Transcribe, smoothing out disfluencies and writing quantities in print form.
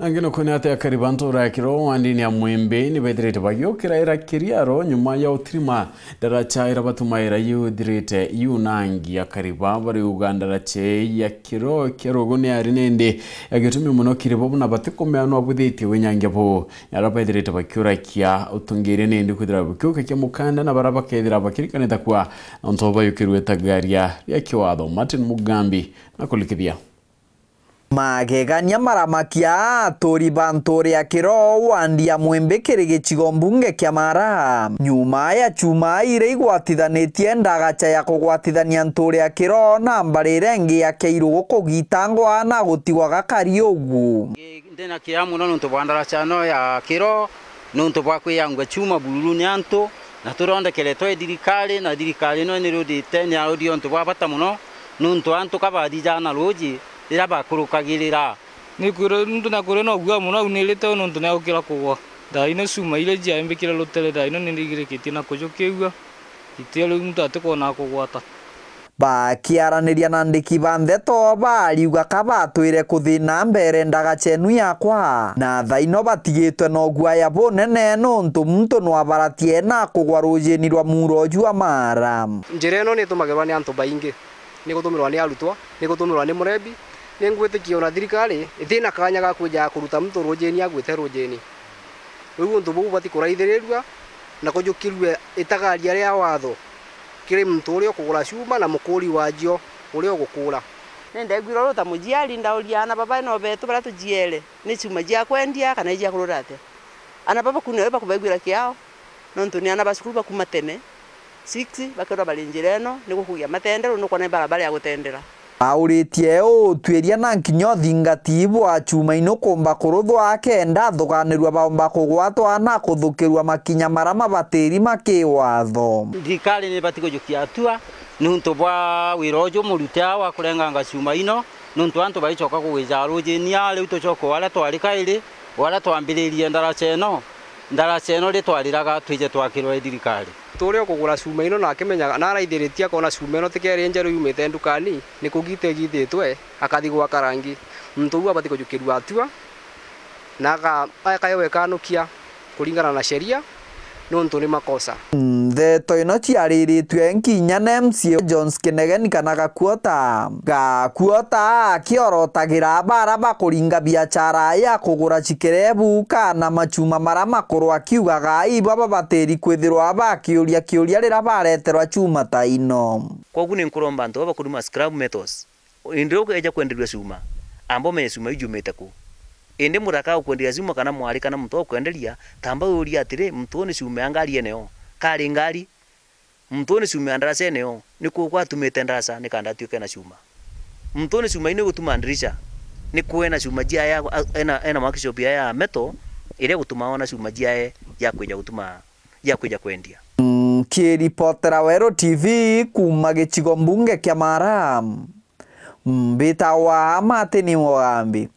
Angino kunate karibanto rakiro wandi ni amwembe ni bedrete bagyo kiraira kiriaro nyuma ya utrima daracha irabatumaira yu direte yu nangi ya kariba bari Uganda rache ya kiro gone arinende yagetumi muno kiribo buna batikomano abuditi wenyange bo yarabedrete bakyura kia utungire nende kudira bukyuka kyamukanda na baraba kedira bakirikane takwa ntoba yukirwe tagaria ya kiwado Martin Mugambi nakulikibia magegania maramakia tori bantore ya kiro wandi ya mwembe kerege chigombunge kia mara nyuma ya chuma ire igwatithanetie ndagacha ya kugwatithania ntore ya kiro na mbarire ya keirugo kugitangwa na gutiwaga kariogu ndena kia muno nuntu bwandaracha no ya kiro nuntu bwakwiyangwa chuma bururu ni anto na turonde toe dirikali na dirikali no nirudite ni audio ntu bwabata muno nuntu anto kabadija na loji ira bakurukagirira ni kure nuntu na kure no gwa muno unilete nuntu na ukira kugwa daino suma ile jembe kira lotele daino ndigire kitina kujokeugwa itelo nuntu atekona kugwata bakiaraniria na ndiki bandeto bariuga kabatwire kuthina mbere ndagachenu yakwa na thaino batigitwe no guaya bonene nuntu muntu no abaratie na kugwa rujeni rwa muroju amara njire no ni tumagirwa ni antu baingi ni gutumirwa ni arutwa ni gutumirwa ni murebi ni ngwitikio na thirikari ithina kanya ga kuja kuruta muntu rujeni agwite rujeni riu ntu bu bati kuraithiriria na kujukirwe itagaria ria watho kiri muntu uri okugura cuma na mukuri wajio uri ogukura nende gwiro ruta mujiari ndauria na baba no betu bara tujiele ni cuma jia kwendia kana jia kururate ana baba kunewe bakubegwira kiao nontu ni ana basukuru bakumateme 6 bakero balinjireno niko kugia matendero no kone barabara ya gutendera auritie utweria na nkinyo thingatibwa chuma ino komba kuruthwa akenda thuganirwa baomba kugwatwa na kuthukirwa makinya marama bateri makiwatho thirikari ni batiko jukia atua nuntu bwa wirojo muruta wa kurenganga chuma ino nuntu antu baichoka kuwija rujenia riu tuchoko wala twarikaire wala twambiririe ndaracha eno ritwariraga twije twakirwa thirikari turi okugura cuma ino na akimenya na araithiritie kona cuma ino tikeri njeru yumite ndukani ni kugite githitwe akathi gwa karangi muntu uwa batiko jukirwa atua na akayewe kanukia kuringana na sheria nuntu ni makosa Theto ino chiariritwe nkinya na MC Jones Kinegen kana gakuota kiorotagira bara bakuringa biachara ya kugura chikerebu kana machuma marama kurwa kiugaga ibaba bateri kwithirwa bakiuria rira bareterwa chuma ta ino kogu ni nkuromba nto bakuruma scrap metals indiro eja kwendelwa cuma ambo me cuma ijumete ku ende muraka ukwenderia cuma kana mwari kana mtu okwenderia tamba uri atire mtu ni cuma angari eneo kari ngari mtu ni cuma ndarasa eneo niko kwa tumete ndarasa nikanda tuke na cuma mtu ni cuma ine gutuma ndirisha niko ena cuma jia ya ena workshop ya meto ile gutuma ona cuma jia ya kuja gutuma ya kuja kwendia kiripotera Wero TV kuma gichigo mbunge kia mara mbita wa Martin Mugambi.